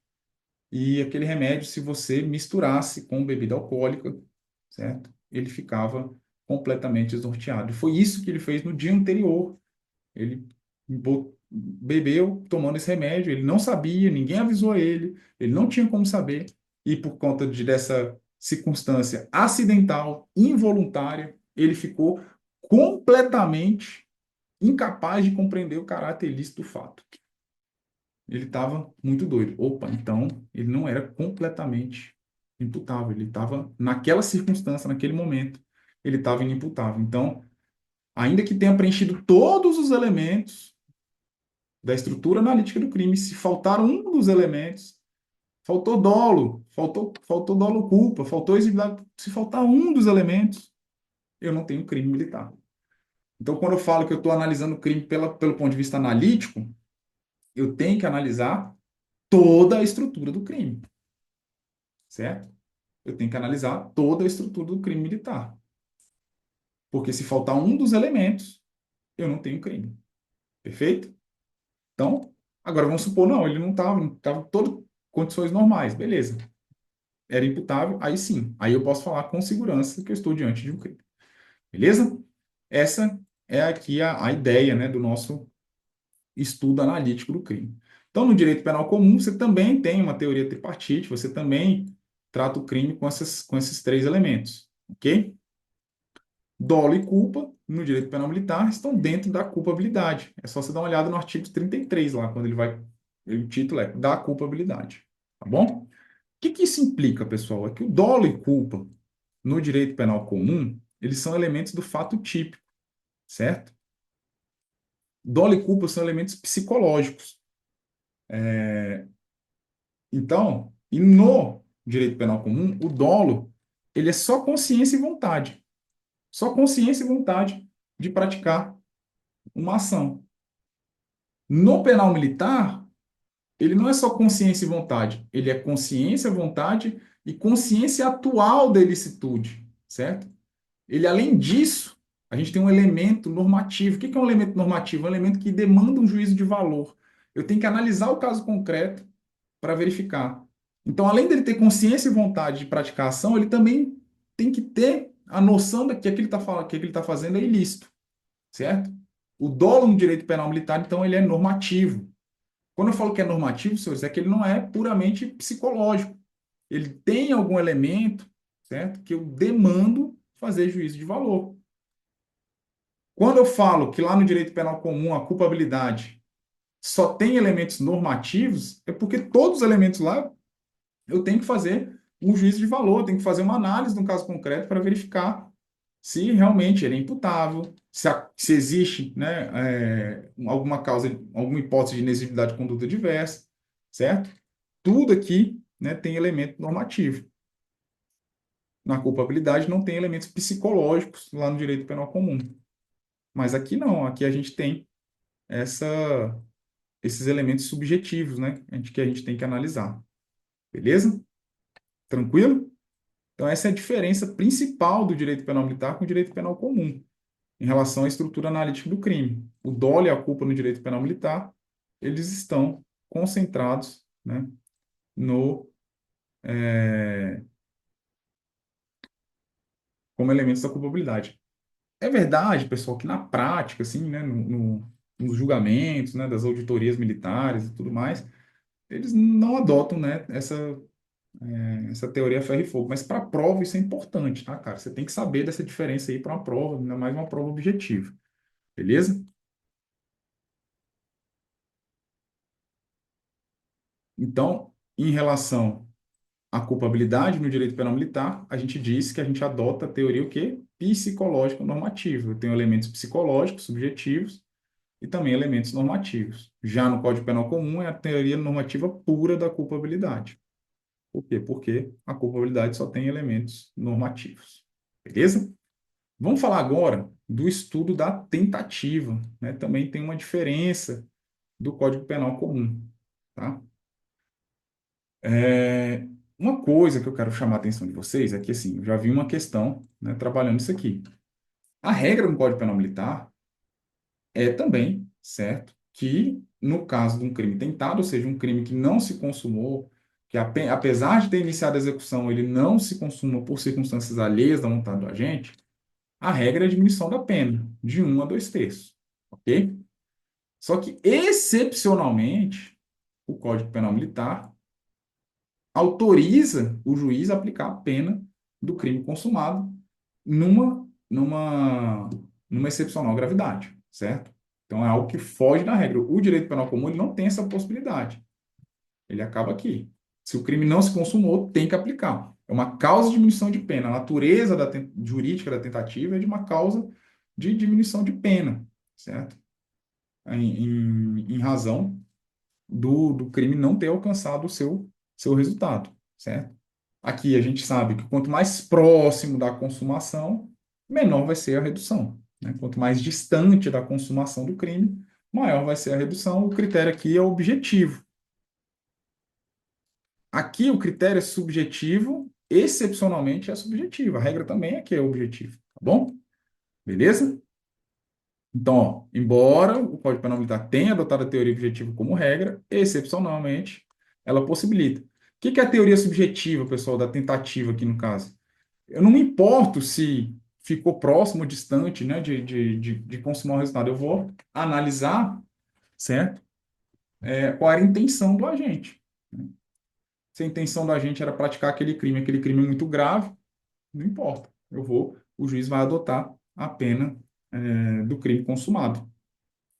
e aquele remédio, se você misturasse com bebida alcoólica, certo? Ele ficava completamente desnorteado. E foi isso que ele fez no dia anterior. Ele bebeu tomando esse remédio, ele não sabia, ninguém avisou ele não tinha como saber, e por conta dessa circunstância acidental, involuntária, ele ficou completamente incapaz de compreender o caráter ilícito do fato. Ele estava muito doido. Opa, então ele não era completamente imputável, ele estava naquela circunstância, naquele momento, ele estava inimputável. Então, ainda que tenha preenchido todos os elementos da estrutura analítica do crime, se faltar um dos elementos, faltou dolo, faltou dolo culpa, faltou exigibilidade, se faltar um dos elementos, eu não tenho crime militar. Então, quando eu falo que eu estou analisando o crime pelo ponto de vista analítico, eu tenho que analisar toda a estrutura do crime, certo? Eu tenho que analisar toda a estrutura do crime militar. Porque se faltar um dos elementos, eu não tenho crime. Perfeito? Então, agora vamos supor, não, ele não estava todas condições normais, beleza. Era imputável, aí sim, aí eu posso falar com segurança que eu estou diante de um crime. Beleza? Essa é aqui a ideia, né, do nosso estudo analítico do crime. Então, no direito penal comum, você também tem uma teoria tripartite, você também trata o crime com esses três elementos, ok? Dolo e culpa, no direito penal militar, estão dentro da culpabilidade. É só você dar uma olhada no artigo 33 lá, quando ele vai. O título é da culpabilidade. Tá bom? O que isso implica, pessoal? É que o dolo e culpa, no direito penal comum, eles são elementos do fato típico, certo? Dolo e culpa são elementos psicológicos. Então, e no direito penal comum, o dolo, ele é só consciência e vontade. Só consciência e vontade de praticar uma ação. No penal militar, ele não é só consciência e vontade, ele é consciência, vontade e consciência atual da ilicitude, certo? Ele, além disso, a gente tem um elemento normativo. O que é um elemento normativo? É um elemento que demanda um juízo de valor. Eu tenho que analisar o caso concreto para verificar. Então, além dele ter consciência e vontade de praticar a ação, ele também tem que ter a noção de que aquilo que ele tá fazendo é ilícito, certo? O dolo no direito penal militar, então, ele é normativo. Quando eu falo que é normativo, senhores, é que ele não é puramente psicológico. Ele tem algum elemento, certo? Que eu demando fazer juízo de valor. Quando eu falo que lá no direito penal comum a culpabilidade só tem elementos normativos, é porque todos os elementos lá eu tenho que fazer um juízo de valor, tenho que fazer uma análise de um caso concreto para verificar se realmente ele é imputável, se existe, né, alguma causa, alguma hipótese de inexigibilidade de conduta diversa, certo? Tudo aqui, né, tem elemento normativo. Na culpabilidade não tem elementos psicológicos lá no direito penal comum. Mas aqui não, aqui a gente tem essa, esses elementos subjetivos, né, que a gente tem que analisar. Beleza? Tranquilo? Então, essa é a diferença principal do direito penal militar com o direito penal comum, em relação à estrutura analítica do crime. O dolo e a culpa no direito penal militar, eles estão concentrados, né, no, é, como elementos da culpabilidade. É verdade, pessoal, que na prática, assim, né, nos julgamentos, né, das auditorias militares e tudo mais, eles não adotam, né, essa teoria ferro e fogo. Mas para a prova isso é importante, tá, cara? Você tem que saber dessa diferença aí para uma prova, ainda mais uma prova objetiva. Beleza? Então, em relação à culpabilidade no direito penal militar, a gente diz que a gente adota a teoria o quê? Psicológica normativa. Eu tenho elementos psicológicos, subjetivos, e também elementos normativos. Já no Código Penal Comum é a teoria normativa pura da culpabilidade. Por quê? Porque a culpabilidade só tem elementos normativos. Beleza? Vamos falar agora do estudo da tentativa, né? Também tem uma diferença do Código Penal Comum, tá? Uma coisa que eu quero chamar a atenção de vocês é que, assim, eu já vi uma questão, né, trabalhando isso aqui. A regra no Código Penal Militar é também, certo, que no caso de um crime tentado, ou seja, um crime que não se consumou, que apesar de ter iniciado a execução, ele não se consuma por circunstâncias alheias da vontade do agente, a regra é a diminuição da pena, de 1 a 2 terços, ok? Só que, excepcionalmente, o Código Penal Militar autoriza o juiz a aplicar a pena do crime consumado numa, numa, numa excepcional gravidade, certo? Então é algo que foge da regra. O direito penal comum ele não tem essa possibilidade. Ele acaba aqui. Se o crime não se consumou, tem que aplicar. É uma causa de diminuição de pena. A natureza jurídica da tentativa é de uma causa de diminuição de pena, certo? Em razão do crime não ter alcançado o seu resultado, certo? Aqui a gente sabe que quanto mais próximo da consumação, menor vai ser a redução, né? Quanto mais distante da consumação do crime, maior vai ser a redução. O critério aqui é objetivo. Aqui o critério é subjetivo, excepcionalmente é subjetivo. A regra também é que é objetivo, tá bom? Beleza? Então, ó, embora o Código Penal Militar tenha adotado a teoria objetiva como regra, excepcionalmente ela possibilita. O que é a teoria subjetiva, pessoal, da tentativa aqui no caso? Eu não me importo se ficou próximo ou distante, né, de consumar o resultado. Eu vou analisar, certo? Qual era a intenção do agente. Se a intenção da gente era praticar aquele crime é muito grave, não importa. O juiz vai adotar a pena, do crime consumado.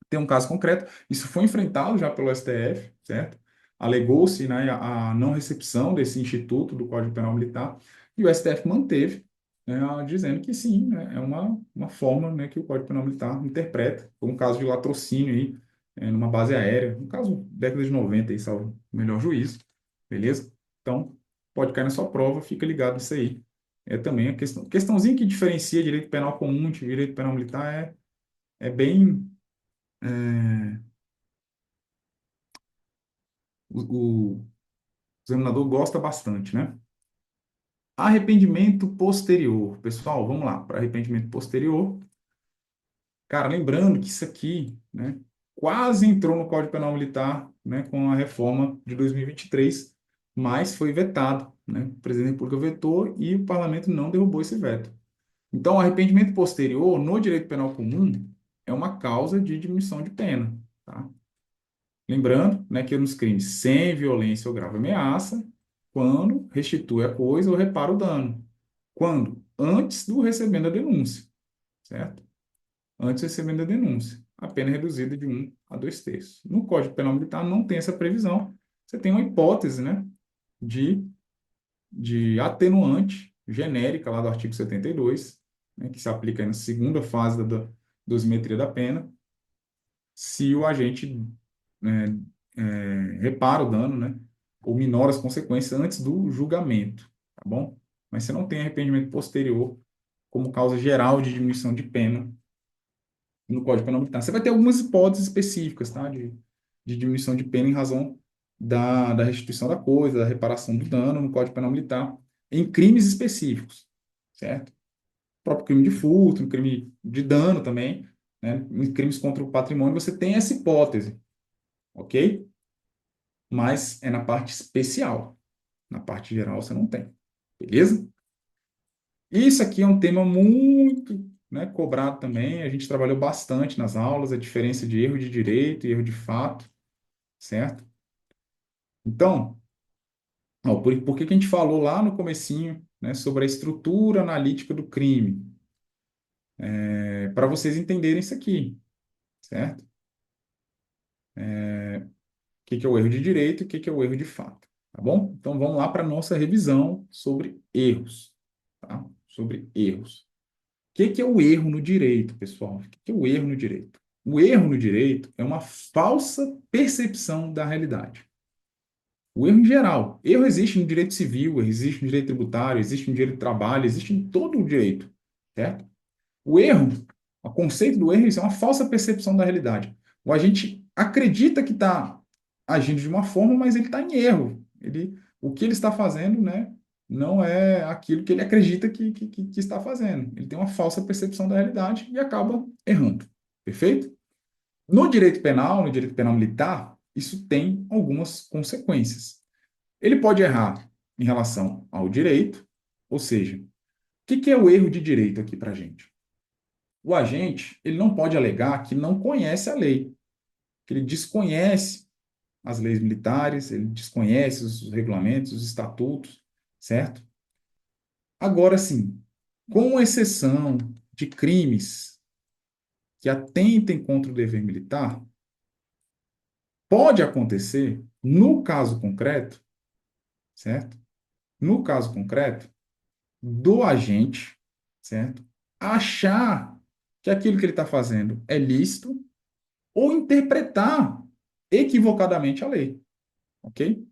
Tem um caso concreto, isso foi enfrentado já pelo STF, certo? Alegou-se, né, a não recepção desse instituto do Código Penal Militar, e o STF manteve, né, dizendo que sim, né, é uma forma, né, que o Código Penal Militar interpreta. Foi um caso de latrocínio aí, numa base aérea, um caso década de 90, aí, salvo o melhor juízo, beleza? Então, pode cair na sua prova, fica ligado nisso aí. É também a questãozinha que diferencia direito penal comum de direito penal militar é bem o examinador gosta bastante, né? Arrependimento posterior. Pessoal, vamos lá. Para arrependimento posterior, cara, lembrando que isso aqui, né, quase entrou no Código Penal Militar, né, com a reforma de 2023, mas foi vetado, né? O presidente da República vetou e o parlamento não derrubou esse veto. Então, o arrependimento posterior, no direito penal comum, é uma causa de diminuição de pena, tá? Lembrando, né, que nos crimes sem violência ou grave ameaça, quando restitui a coisa ou repara o dano. Quando? Antes do recebimento da denúncia, certo? Antes do recebimento da denúncia. A pena é reduzida de 1 a 2 terços. No Código Penal Militar não tem essa previsão. Você tem uma hipótese, né, de, de atenuante genérica lá do artigo 72, né, que se aplica aí na segunda fase da dosimetria da pena, se o agente, né, repara o dano, né, ou minora as consequências antes do julgamento, tá bom? Mas você não tem arrependimento posterior como causa geral de diminuição de pena no Código Penal Militar. Você vai ter algumas hipóteses específicas, tá, de diminuição de pena em razão da restituição da coisa, da reparação do dano no Código Penal Militar, em crimes específicos, certo? O próprio crime de furto, um crime de dano também, né? Em crimes contra o patrimônio, você tem essa hipótese, ok? Mas é na parte especial. Na parte geral, você não tem. Beleza? Isso aqui é um tema muito, né, cobrado também. A gente trabalhou bastante nas aulas, a diferença de erro de direito e erro de fato, certo? Então, ó, por que que a gente falou lá no comecinho, né, sobre a estrutura analítica do crime? Para vocês entenderem isso aqui, certo? O que que é o erro de direito e o que que é o erro de fato, tá bom? Então, vamos lá para a nossa revisão sobre erros, tá? Sobre erros. O que que é o erro no direito, pessoal? O que que é o erro no direito? O erro no direito é uma falsa percepção da realidade. O erro em geral. Erro existe no direito civil, existe no direito tributário, existe no direito do trabalho, existe em todo o direito, certo? O erro, o conceito do erro, isso é uma falsa percepção da realidade. O agente acredita que está agindo de uma forma, mas ele está em erro. O que ele está fazendo, né, não é aquilo que ele acredita que está fazendo. Ele tem uma falsa percepção da realidade e acaba errando. Perfeito? No direito penal militar, isso tem algumas consequências. Ele pode errar em relação ao direito, ou seja, o que é o erro de direito aqui para a gente? O agente, ele não pode alegar que não conhece a lei, que ele desconhece as leis militares, ele desconhece os regulamentos, os estatutos, certo? Agora, sim, com exceção de crimes que atentem contra o dever militar, pode acontecer, no caso concreto, certo? No caso concreto, do agente, certo? Achar que aquilo que ele está fazendo é lícito ou interpretar equivocadamente a lei, ok?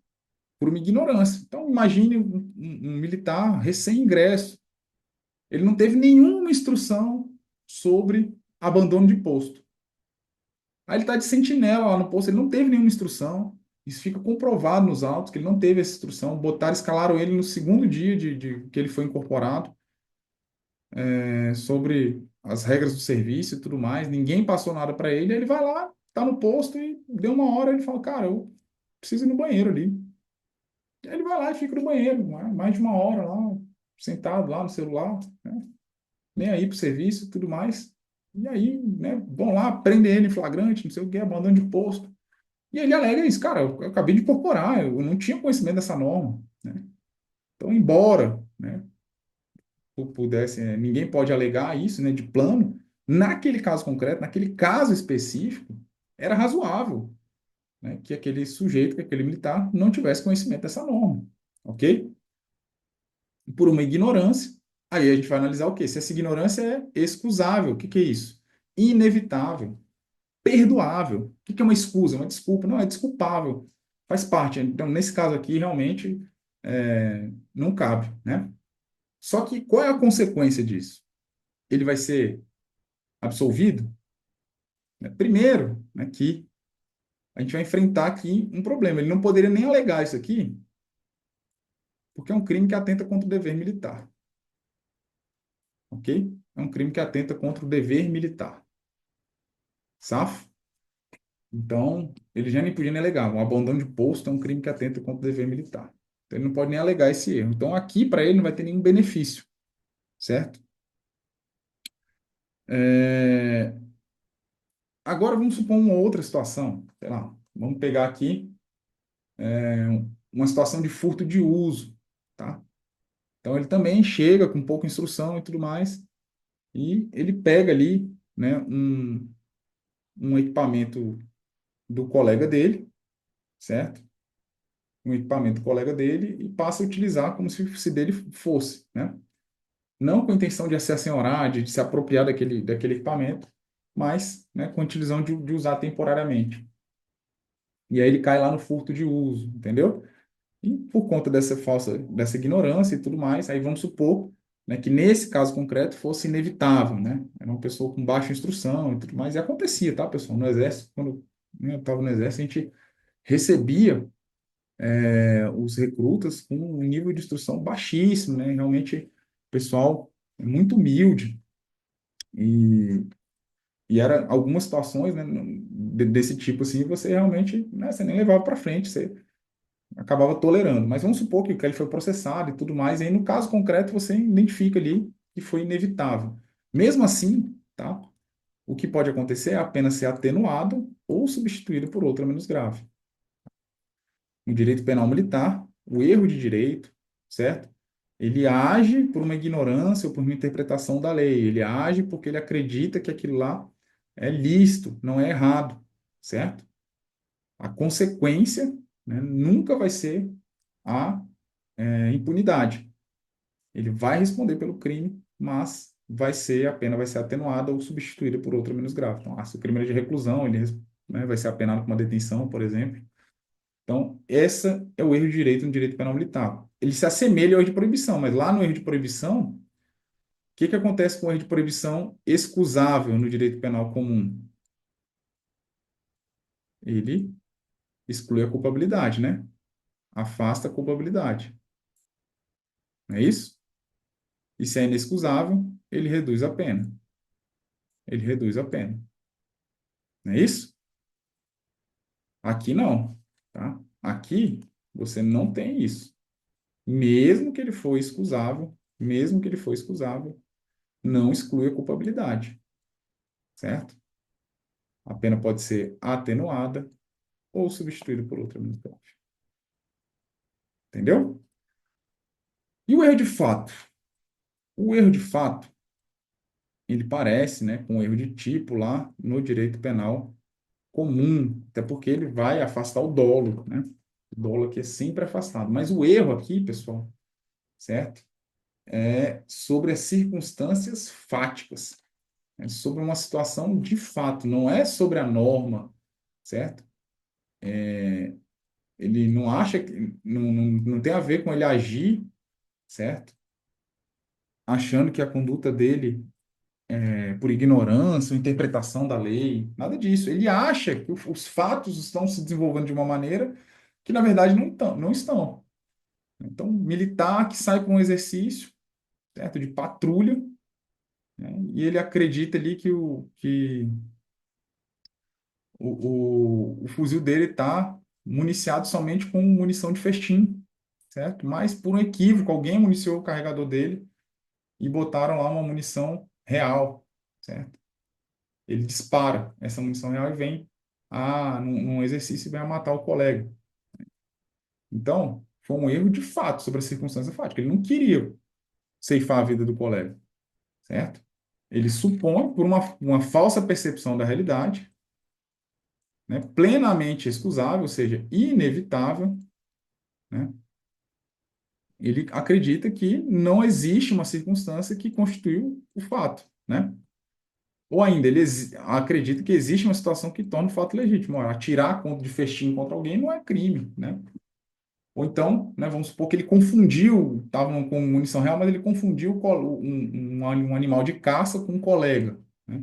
Por uma ignorância. Então, imagine um militar recém-ingresso. Ele não teve nenhuma instrução sobre abandono de posto. Aí ele está de sentinela lá no posto, ele não teve nenhuma instrução. Isso fica comprovado nos autos, que ele não teve essa instrução. Botaram, escalaram ele no segundo dia de que ele foi incorporado, sobre as regras do serviço e tudo mais. Ninguém passou nada para ele. Ele vai lá, está no posto e deu uma hora, ele fala, cara, eu preciso ir no banheiro ali. Aí ele vai lá e fica no banheiro, mais de uma hora lá, sentado lá no celular, né? Nem aí pro serviço e tudo mais. E aí, né, vão lá, prendem ele em flagrante, não sei o que, abandono de posto. E ele alega isso, cara, eu acabei de incorporar, eu não tinha conhecimento dessa norma, né? Então, embora, né, pudesse, ninguém pode alegar isso, né, de plano, naquele caso concreto, naquele caso específico, era razoável, né, que aquele sujeito, que aquele militar, não tivesse conhecimento dessa norma, ok? Por uma ignorância, aí a gente vai analisar o quê? Se essa ignorância é excusável, o que que é isso? Inevitável, perdoável. O que que é uma escusa? Uma desculpa? Não, é desculpável, faz parte. Então, nesse caso aqui, realmente, não cabe, né? Só que qual é a consequência disso? Ele vai ser absolvido? Né? Primeiro, né, que a gente vai enfrentar aqui um problema. Ele não poderia nem alegar isso aqui, porque é um crime que atenta contra o dever militar, ok? É um crime que atenta contra o dever militar. Safo? Então, ele já nem podia nem alegar. Um abandono de posto é um crime que atenta contra o dever militar. Então, ele não pode nem alegar esse erro. Então, aqui, para ele, não vai ter nenhum benefício, certo? É... Agora, vamos supor uma outra situação. Sei lá, vamos pegar aqui uma situação de furto de uso, tá? Então, ele também chega com pouca instrução e tudo mais, e ele pega ali, né, um equipamento do colega dele, certo? Um equipamento do colega dele e passa a utilizar como se dele fosse, né? Não com a intenção de ser assenhorar, de se apropriar daquele equipamento, mas, né, com a intenção de usar temporariamente. E aí ele cai lá no furto de uso, entendeu? E por conta dessa ignorância e tudo mais, aí vamos supor, né, que nesse caso concreto fosse inevitável, né? Era uma pessoa com baixa instrução e tudo mais, e acontecia, tá, pessoal? No exército, quando né, eu estava no exército, a gente recebia os recrutas com um nível de instrução baixíssimo, né? Realmente, pessoal muito humilde e, e era algumas situações, né, desse tipo assim, você realmente, né, você nem levava para frente, você acabava tolerando. Mas vamos supor que ele foi processado e tudo mais, e aí no caso concreto você identifica ali que foi inevitável. Mesmo assim, tá? O que pode acontecer é a pena ser atenuada ou substituída por outra menos grave. No direito penal militar, o erro de direito, certo? Ele age por uma ignorância ou por uma interpretação da lei. Ele age porque ele acredita que aquilo lá é lícito, não é errado, certo? A consequência, né, nunca vai ser a impunidade. Ele vai responder pelo crime, mas a pena vai ser atenuada ou substituída por outra menos grave. Então, se o crime é de reclusão, ele, né, vai ser apenado com uma detenção, por exemplo. Então, esse é o erro de direito no direito penal militar. Ele se assemelha ao erro de proibição, mas lá no erro de proibição, o que que acontece com o erro de proibição excusável no direito penal comum? Ele exclui a culpabilidade, né? Afasta a culpabilidade. Não é isso? E se é inexcusável, ele reduz a pena. Ele reduz a pena. Não é isso? Aqui não, tá? Aqui você não tem isso. Mesmo que ele for excusável, mesmo que ele for excusável, não exclui a culpabilidade, certo? A pena pode ser atenuada ou substituída por outra menos grave. Entendeu? E o erro de fato? O erro de fato, ele parece, né, com o erro de tipo lá no direito penal comum, até porque ele vai afastar o dolo, né? O dolo aqui é sempre afastado. Mas o erro aqui, pessoal, certo? É sobre as circunstâncias fáticas, é sobre uma situação de fato, não é sobre a norma, certo? Ele não acha que não tem a ver com ele agir, certo? Achando que a conduta dele é por ignorância ou interpretação da lei, nada disso. Ele acha que os fatos estão se desenvolvendo de uma maneira que na verdade não estão. Então, militar que sai com um exercício, certo? De patrulha, né? E ele acredita ali que o fuzil dele está municiado somente com munição de festim, certo? Mas por um equívoco, alguém municiou o carregador dele e botaram lá uma munição real, certo? Ele dispara essa munição real e vem. num exercício e venha matar o colega. Então, foi um erro de fato sobre a circunstância fática. Ele não queria ceifar a vida do colega, certo? Ele supõe, por uma falsa percepção da realidade, né, plenamente excusável, ou seja, inevitável, né, ele acredita que não existe uma circunstância que constituiu o fato, né? Ou ainda, ele acredita que existe uma situação que torna o fato legítimo. Ora, atirar de festim contra alguém não é crime, né? Ou então, né, vamos supor que ele confundiu, estava com munição real, mas ele confundiu um animal de caça com um colega, né?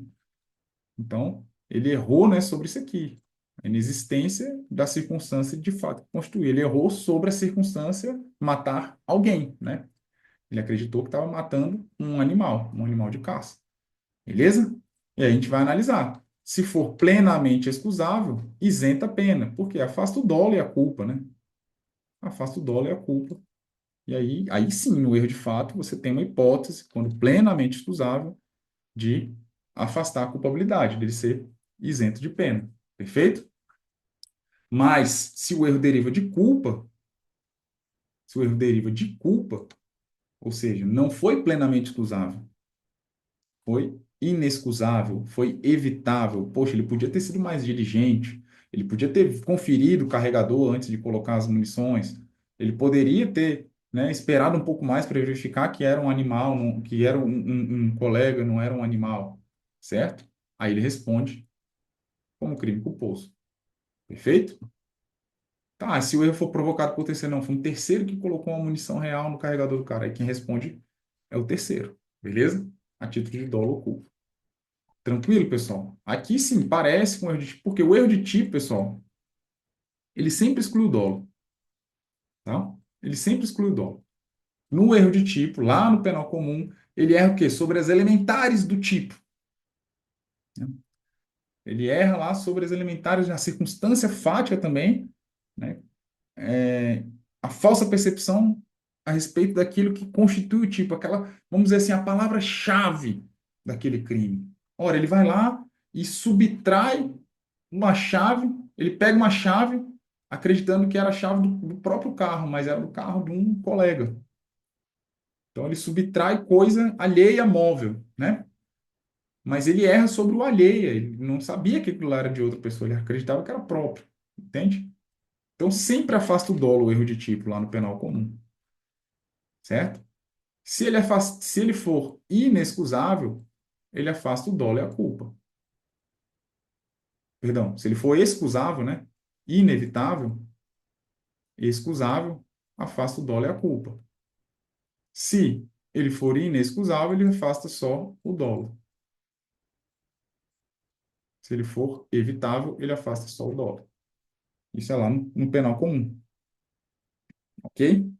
Então, ele errou, né, sobre isso aqui. A inexistência da circunstância de fato que constituiu. Ele errou sobre a circunstância matar alguém, né? Ele acreditou que estava matando um animal de caça. Beleza? E aí a gente vai analisar. Se for plenamente excusável, isenta a pena, porque afasta o dolo e a culpa, né? Afasta o dolo e a culpa. E aí sim, no erro de fato, você tem uma hipótese, quando plenamente excusável, de afastar a culpabilidade, dele ser isento de pena. Perfeito? Mas, se o erro deriva de culpa, se o erro deriva de culpa, ou seja, não foi plenamente excusável, foi inexcusável, foi evitável. Poxa, ele podia ter sido mais diligente, ele podia ter conferido o carregador antes de colocar as munições, ele poderia ter, né, esperado um pouco mais para verificar que era um animal, que era um colega, não era um animal, certo? Aí ele responde como crime culposo. Perfeito? Tá, se o erro for provocado por terceiro, não, foi um terceiro que colocou uma munição real no carregador do cara. Aí quem responde é o terceiro, beleza? A título de dolo ou culpa. Tranquilo, pessoal? Aqui sim, parece com erro de tipo, porque o erro de tipo, pessoal, ele sempre exclui o dolo, tá? Ele sempre exclui o dolo. No erro de tipo, lá no penal comum, ele erra o quê? Sobre as elementares do tipo, né? Ele erra lá sobre as elementares na circunstância fática também, né? A falsa percepção a respeito daquilo que constitui o tipo, aquela, vamos dizer assim, a palavra-chave daquele crime. Ora, ele vai lá e subtrai uma chave, ele pega uma chave, acreditando que era a chave do próprio carro, mas era do carro de um colega. Então ele subtrai coisa alheia móvel, né? Mas ele erra sobre o alheia, ele não sabia que aquilo lá era de outra pessoa, ele acreditava que era próprio, entende? Então sempre afasta o dolo, o erro de tipo lá no penal comum, certo? Se ele for inexcusável, ele afasta o dolo e a culpa. Perdão, se ele for excusável, né? Inevitável, excusável, afasta o dolo e a culpa. Se ele for inexcusável, ele afasta só o dolo. Se ele for evitável, ele afasta só o dolo. Isso é lá no penal comum, ok?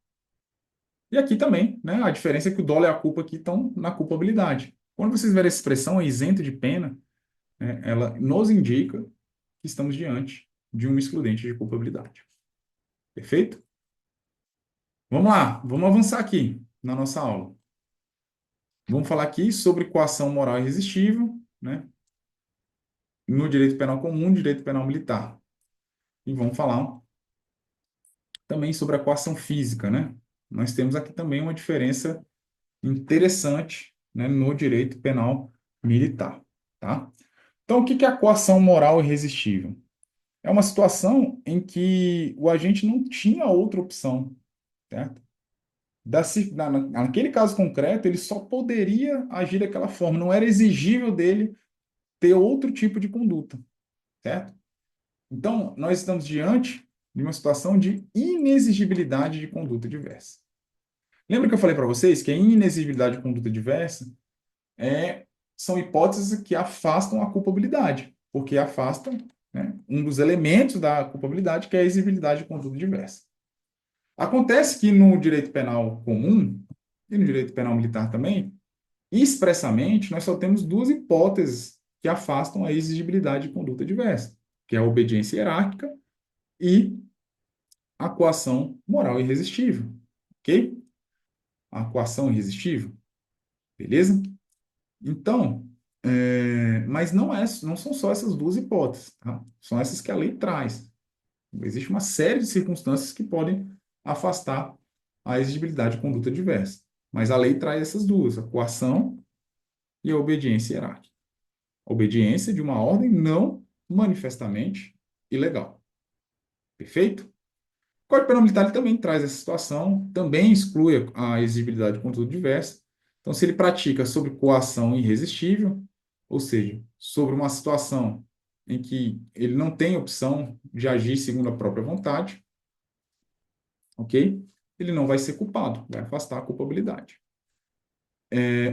E aqui também, né? A diferença é que o dolo e a culpa aqui estão na culpabilidade. Quando vocês verem essa expressão, isento de pena, né, ela nos indica que estamos diante de um excludente de culpabilidade. Perfeito? Vamos lá, vamos avançar aqui na nossa aula. Vamos falar aqui sobre coação moral irresistível, né? No direito penal comum, direito penal militar. E vamos falar também sobre a coação física, né? Nós temos aqui também uma diferença interessante, né, no direito penal militar, tá? Então, o que é a coação moral irresistível? É uma situação em que o agente não tinha outra opção, certo? Naquele caso concreto, ele só poderia agir daquela forma, não era exigível dele ter outro tipo de conduta, certo? Então, nós estamos diante de uma situação de inexigibilidade de conduta diversa. Lembra que eu falei para vocês que a inexigibilidade de conduta diversa são hipóteses que afastam a culpabilidade, porque afastam, né, um dos elementos da culpabilidade, que é a exigibilidade de conduta diversa. Acontece que no direito penal comum e no direito penal militar também, expressamente, nós só temos duas hipóteses que afastam a exigibilidade de conduta diversa, que é a obediência hierárquica e a coação moral irresistível, ok? A coação irresistível, beleza? Então, Mas não são só essas duas hipóteses, tá? São essas que a lei traz. Existe uma série de circunstâncias que podem afastar a exigibilidade de conduta diversa. Mas a lei traz essas duas, a coação e a obediência hierárquica. A obediência de uma ordem não manifestamente ilegal. Perfeito? O Código Penal Militar ele também traz essa situação, também exclui a exigibilidade de conduta diversa. Então, se ele pratica sobre coação irresistível, ou seja, sobre uma situação em que ele não tem opção de agir segundo a própria vontade, ok? Ele não vai ser culpado, vai afastar a culpabilidade.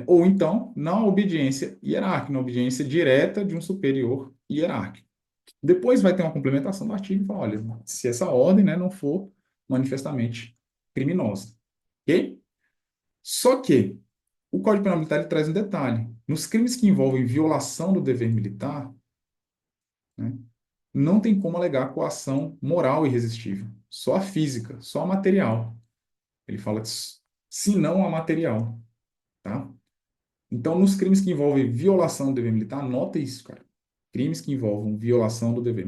Ou então, na obediência hierárquica, na obediência direta de um superior hierárquico. Depois vai ter uma complementação do artigo e fala, olha, se essa ordem, né, não for manifestamente criminosa, ok? Só que o Código Penal Militar ele traz um detalhe. Nos crimes que envolvem violação do dever militar, né, não tem como alegar coação moral irresistível, só a física, só a material. Ele fala que se não a material, tá? Então, nos crimes que envolvem violação do dever militar, anota isso, cara. Crimes que envolvam violação do dever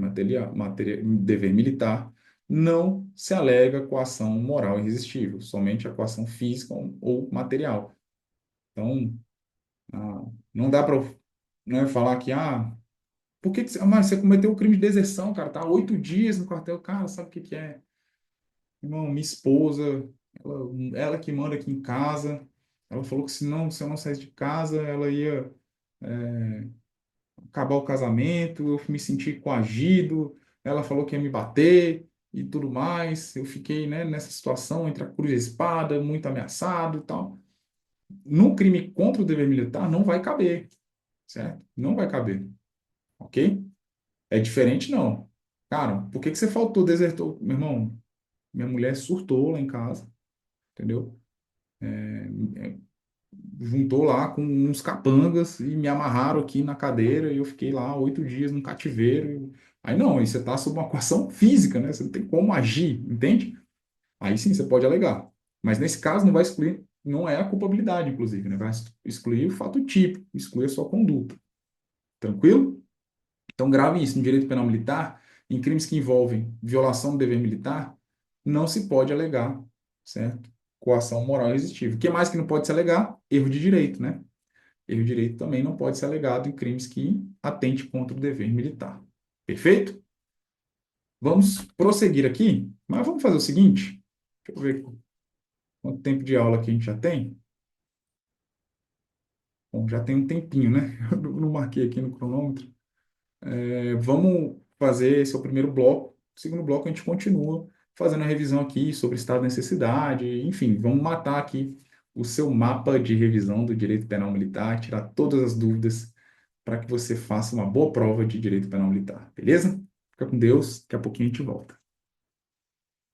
militar, não se alega coação moral irresistível, somente a coação física ou material. Então, não dá para, né, falar que, por que que mas você cometeu o crime de deserção, cara, tá 8 dias no quartel, cara, sabe o que que é? Irmão, minha esposa, ela que manda aqui em casa, ela falou que se eu não saísse de casa, ela ia acabar o casamento, eu me senti coagido, ela falou que ia me bater e tudo mais. Eu fiquei, né, nessa situação entre a cruz e a espada, muito ameaçado e tal. No crime contra o dever militar não vai caber, certo? Não vai caber, ok? É diferente, não. Cara, por que que você faltou, desertou? Meu irmão, minha mulher surtou lá em casa, entendeu? Juntou lá com uns capangas e me amarraram aqui na cadeira e eu fiquei lá 8 dias num cativeiro. Aí não, aí você está sob uma coação física, né? Você não tem como agir, entende? Aí sim você pode alegar. Mas nesse caso não vai excluir, não é a culpabilidade, inclusive, né? Vai excluir o fato típico, excluir a sua conduta. Tranquilo? Então grave isso no direito penal militar, em crimes que envolvem violação do dever militar, não se pode alegar, certo? Coação moral irresistível. O que mais que não pode se alegar? Erro de direito, né? Erro de direito também não pode ser alegado em crimes que atente contra o dever militar. Perfeito? Vamos prosseguir aqui, mas vamos fazer o seguinte. Deixa eu ver quanto tempo de aula que a gente já tem. Bom, já tem um tempinho, né? Eu não marquei aqui no cronômetro. Vamos fazer esse é o primeiro bloco. O segundo bloco a gente continua fazendo a revisão aqui sobre estado de necessidade. Enfim, vamos matar aqui o seu mapa de revisão do direito penal militar, tirar todas as dúvidas para que você faça uma boa prova de direito penal militar, beleza? Fica com Deus, daqui a pouquinho a gente volta.